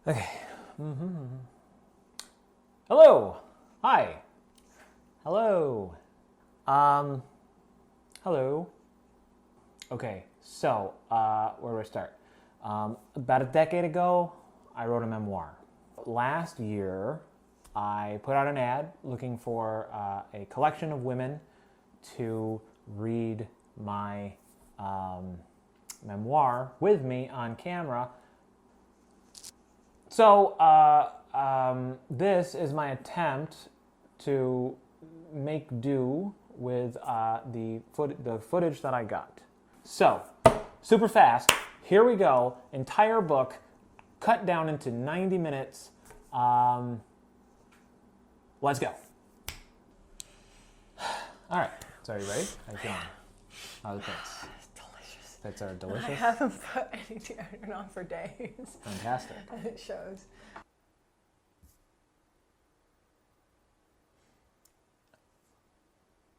Okay. Hello. Hi. Hello. Hello. Okay, so, where do I start? About a decade ago, I wrote a memoir. Last year, I put out an ad looking for a collection of women to read my memoir with me on camera. So this is my attempt to make do with the footage that I got. So, super fast, here we go. Entire book, cut down into 90 minutes. Let's go. All right, so are you ready? How you feeling? How are the pits? Delicious. Pits are delicious? I haven't put any deodorant on for days. Fantastic. And it shows.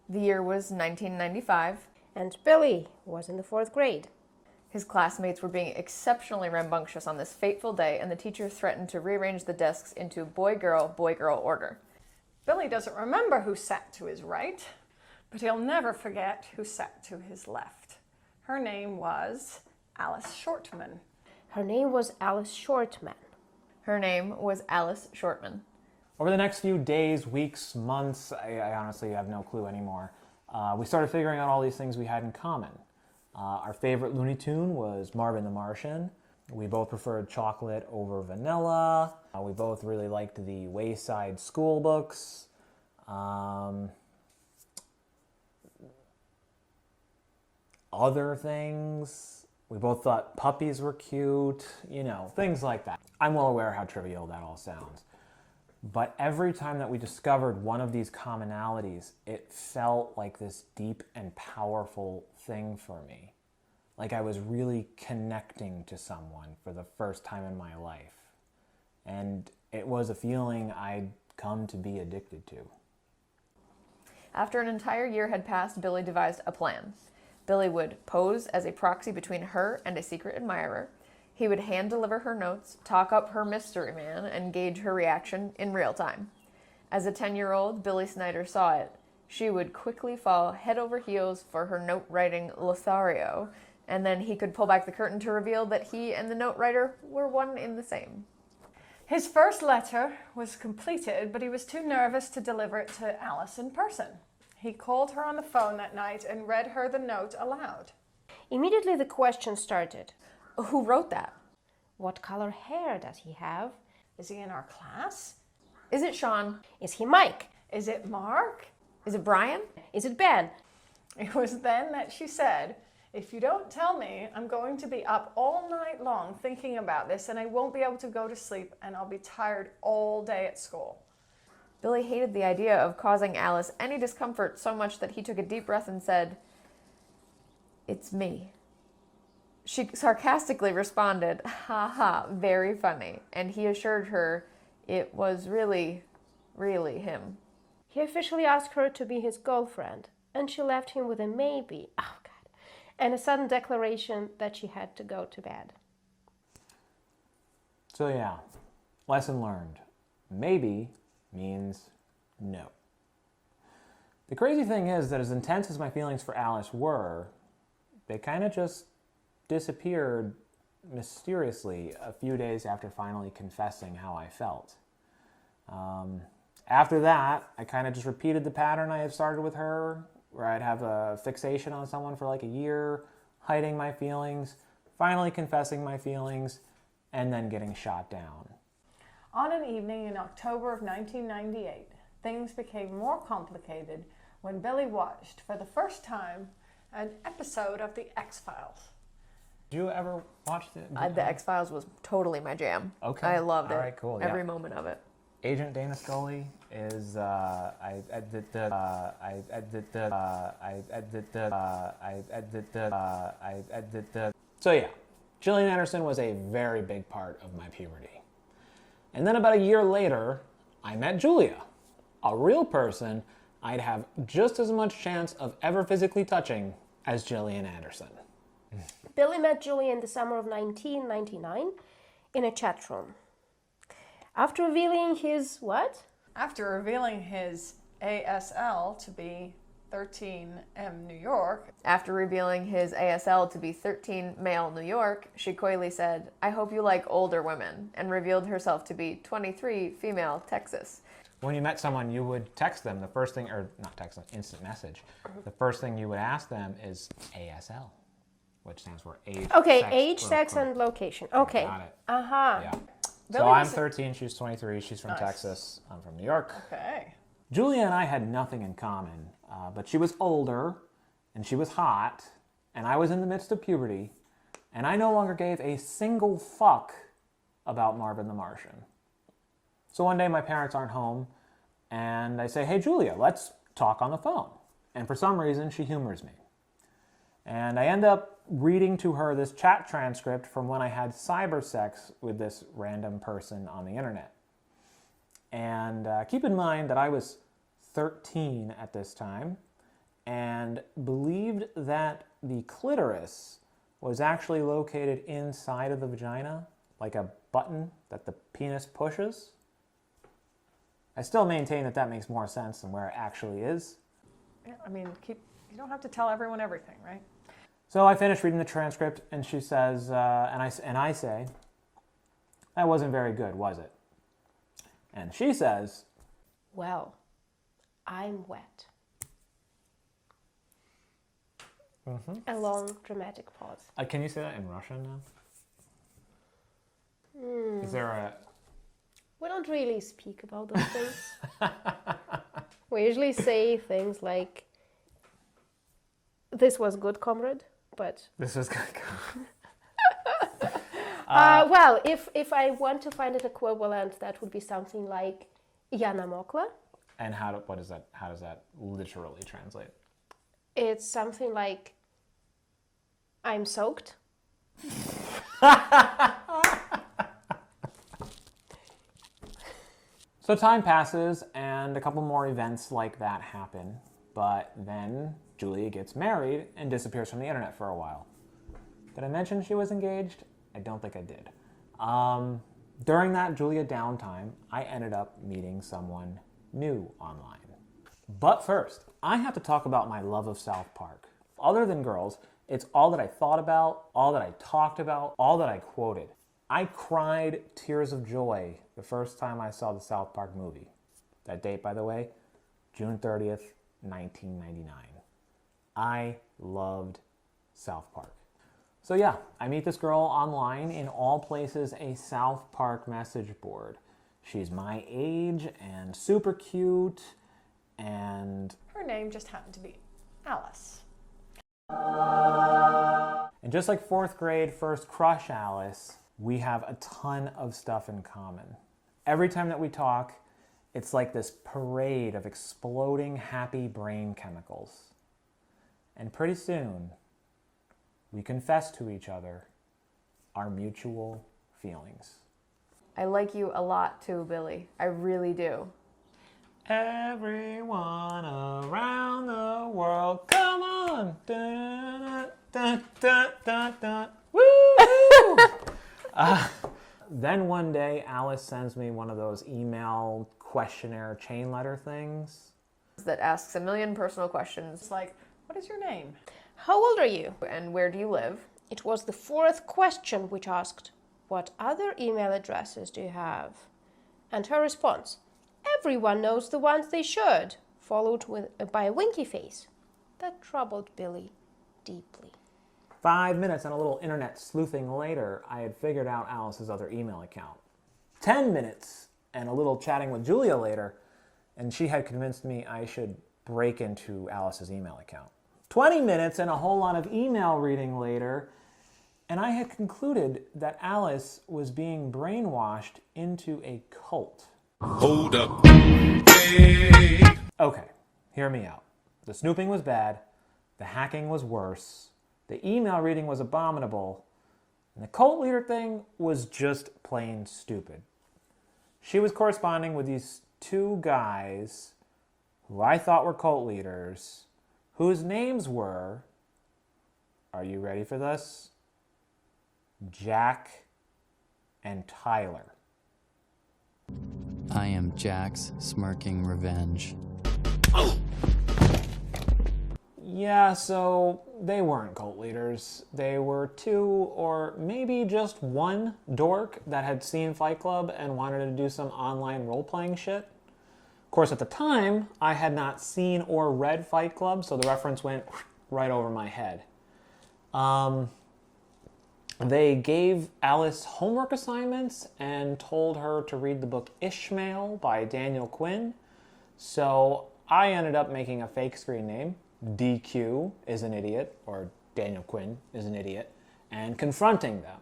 The year was 1995. And Billy was in the 4th grade. His classmates were being exceptionally rambunctious on this fateful day, and the teacher threatened to rearrange the desks into boy-girl order. Billy doesn't remember who sat to his right, but he'll never forget who sat to his left. Her name was Alice Shortman. Her name was Alice Shortman. Her name was Alice Shortman. Over the next few days, weeks, months, I honestly have no clue anymore, we started figuring out all these things we had in common. Our favorite Looney Tune was Marvin the Martian. We both preferred chocolate over vanilla. We both really liked the Wayside School books. Other things, we both thought puppies were cute, you know, things like that. I'm well aware how trivial that all sounds. But every time that we discovered one of these commonalities, it felt like this deep and powerful thing for me. Like I was really connecting to someone for the first time in my life. And it was a feeling I'd come to be addicted to. After an entire year had passed, Billy devised a plan. Billy would pose as a proxy between her and a secret admirer. He would hand-deliver her notes, talk up her mystery man, and gauge her reaction in real time. As a 10-year-old, Billy Snyder saw it. She would quickly fall head over heels for her note-writing Lothario, and then he could pull back the curtain to reveal that he and the note writer were one in the same. His first letter was completed, but he was too nervous to deliver it to Alice in person. He called her on the phone that night and read her the note aloud. Immediately the question started. Who wrote that? What color hair does he have? Is he in our class? Is it Sean? Is he Mike? Is it Mark? Is it Brian? Is it Ben? It was then that she said, "If you don't tell me, I'm going to be up all night long thinking about this, and I won't be able to go to sleep, and I'll be tired all day at school." Billy hated the idea of causing Alice any discomfort so much that he took a deep breath and said, "It's me." She sarcastically responded, "Ha ha, very funny," and he assured her it was really, really him. He officially asked her to be his girlfriend, and she left him with a maybe, oh God, and a sudden declaration that she had to go to bed. So yeah, lesson learned. Maybe means no. The crazy thing is that as intense as my feelings for Alice were, they kind of just disappeared mysteriously a few days after finally confessing how I felt. After that, I kind of just repeated the pattern I had started with her, where I'd have a fixation on someone for like a year, hiding my feelings, finally confessing my feelings, and then getting shot down. On an evening in October of 1998, things became more complicated when Billy watched, for the first time, an episode of The X-Files. Did you ever watch the X-Files was totally my jam. Okay. I loved it. All right, cool. Every Yeah. moment of it. Agent Dana Scully is So yeah, Gillian Anderson was a very big part of my puberty. And then about a year later, I met Julia, a real person I'd have just as much chance of ever physically touching as Gillian Anderson. Billy met Julia in the summer of 1999 in a chat room. After revealing his what? After revealing his ASL to be 13M New York, After revealing his ASL to be 13 male New York, she coyly said, "I hope you like older women," and revealed herself to be 23 female Texas. When you met someone, you would text them. The first thing, or not text them, instant message. The first thing you would ask them is ASL, which stands for age, Okay, sex, age, sex, location. and location. Okay. Got it. Uh-huh. Yeah. Billy So I'm was- 13, she's 23, she's from Nice. Texas, I'm from New York. okay. Julia and I had nothing in common, but she was older, and she was hot, and I was in the midst of puberty, and I no longer gave a single fuck about Marvin the Martian. So one day my parents aren't home, and I say, "Hey Julia, let's talk on the phone." And for some reason, she humors me. And I end up reading to her this chat transcript from when I had cyber sex with this random person on the internet. And keep in mind that I was 13 at this time and believed that the clitoris was actually located inside of the vagina, like a button that the penis pushes. I still maintain that that makes more sense than where it actually is. Yeah, I mean, you don't have to tell everyone everything, right? So I finished reading the transcript, and she says, and I say, "That wasn't very good, was it?" And she says, Well, I'm wet. A long, dramatic pause. Can you say that in Russian now? Is there a... We don't really speak about those things. We usually say things like, "This was good, comrade," but... This is good. well, if I want to find an equivalent, that would be something like "Я намокла." And how does that literally translate? It's something like "I'm soaked." So time passes, and a couple more events like that happen, but then Julia gets married and disappears from the internet for a while. Did I mention she was engaged? I don't think I did. During that Julia downtime, I ended up meeting someone new online. But first, I have to talk about my love of South Park. Other than girls, it's all that I thought about, all that I talked about, all that I quoted. I cried tears of joy the first time I saw the South Park movie. That date, by the way, June 30th, 1999. I loved South Park. So yeah, I meet this girl online, in all places a South Park message board. She's my age and super cute, and Her name just happened to be Alice. just like fourth grade first crush Alice, we have a ton of stuff in common. Every time that we talk, it's like this parade of exploding happy brain chemicals. And pretty soon, we confess to each other our mutual feelings. I like you a lot too, Billy. I really do. Everyone around the world, come on! Dun, dun, dun, dun, dun. Woo! Then one day, Alice sends me one of those email questionnaire chain letter things. That asks a million personal questions. It's like, what is your name? How old are you? And where do you live? It was the fourth question which asked, "What other email addresses do you have?" And her response, "Everyone knows the ones they should," followed by a winky face. That troubled Billy deeply. 5 minutes and a little internet sleuthing later, I had figured out Alice's other email account. 10 minutes and a little chatting with Julia later, and she had convinced me I should break into Alice's email account. 20 minutes and a whole lot of email reading later, and I had concluded that Alice was being brainwashed into a cult. Hold up. Hey. Okay, hear me out. The snooping was bad, the hacking was worse, the email reading was abominable, and the cult leader thing was just plain stupid. She was corresponding with these two guys who I thought were cult leaders, whose names were, are you ready for this? Jack and Tyler. I am Jack's smirking revenge. Yeah, so they weren't cult leaders. They were two or maybe just one dork that had seen Fight Club and wanted to do some online role-playing shit. Of course, at the time, I had not seen or read Fight Club, so the reference went right over my head. They gave Alice homework assignments and told her to read the book Ishmael by Daniel Quinn. So I ended up making a fake screen name, DQ is an idiot, or Daniel Quinn is an idiot, and confronting them.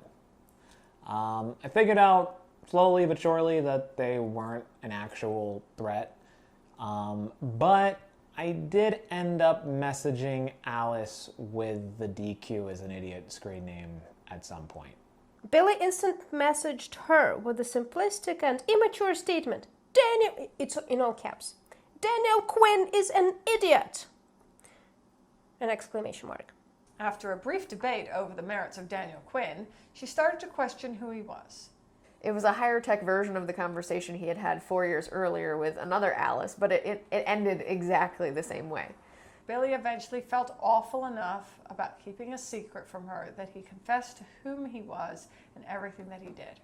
I figured out slowly but surely that they weren't an actual threat, but I did end up messaging Alice with the DQ is an idiot screen name at some point. Billy instant messaged her with a simplistic and immature statement. Daniel, it's in all caps. Daniel Quinn is an idiot! An exclamation mark. After a brief debate over the merits of Daniel Quinn, she started to question who he was. It was a higher tech version of the conversation he had had 4 years earlier with another Alice, but it ended exactly the same way. Billy eventually felt awful enough about keeping a secret from her that he confessed to whom he was and everything that he did.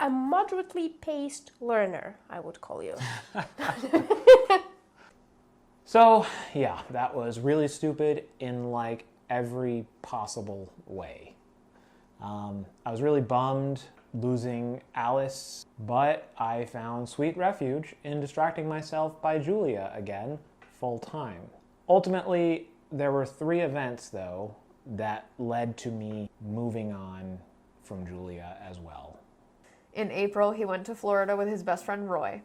A moderately paced learner, I would call you. So, yeah, that was really stupid in like every possible way. I was really bummed losing Alice, but I found sweet refuge in distracting myself by Julia again, full time. Ultimately, there were 3 events, though, that led to me moving on from Julia as well. In April, he went to Florida with his best friend Roy.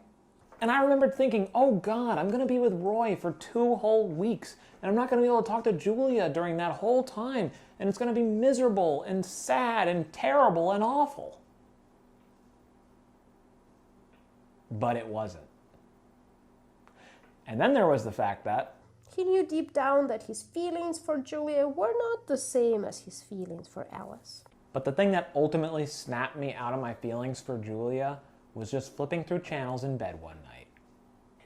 And I remembered thinking, oh God, I'm gonna be with Roy for 2 whole weeks, and I'm not gonna be able to talk to Julia during that whole time, and it's gonna be miserable and sad and terrible and awful. But it wasn't. And then there was the fact that He knew deep down that his feelings for Julia were not the same as his feelings for Alice. But the thing that ultimately snapped me out of my feelings for Julia was just flipping through channels in bed one night.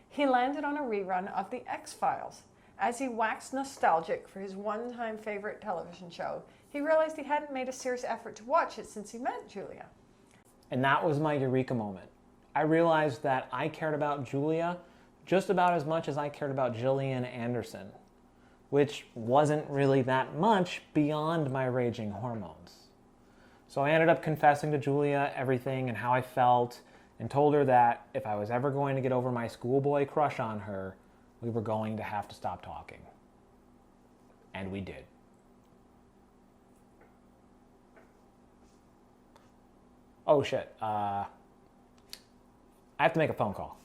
He landed on a rerun of The X-Files. As he waxed nostalgic for his one-time favorite television show, he realized he hadn't made a serious effort to watch it since he met Julia. And that was my eureka moment. I realized that I cared about Julia just about as much as I cared about Gillian Anderson, which wasn't really that much beyond my raging hormones. So I ended up confessing to Julia everything and how I felt, and told her that if I was ever going to get over my schoolboy crush on her, we were going to have to stop talking. And we did. Oh shit, I have to make a phone call.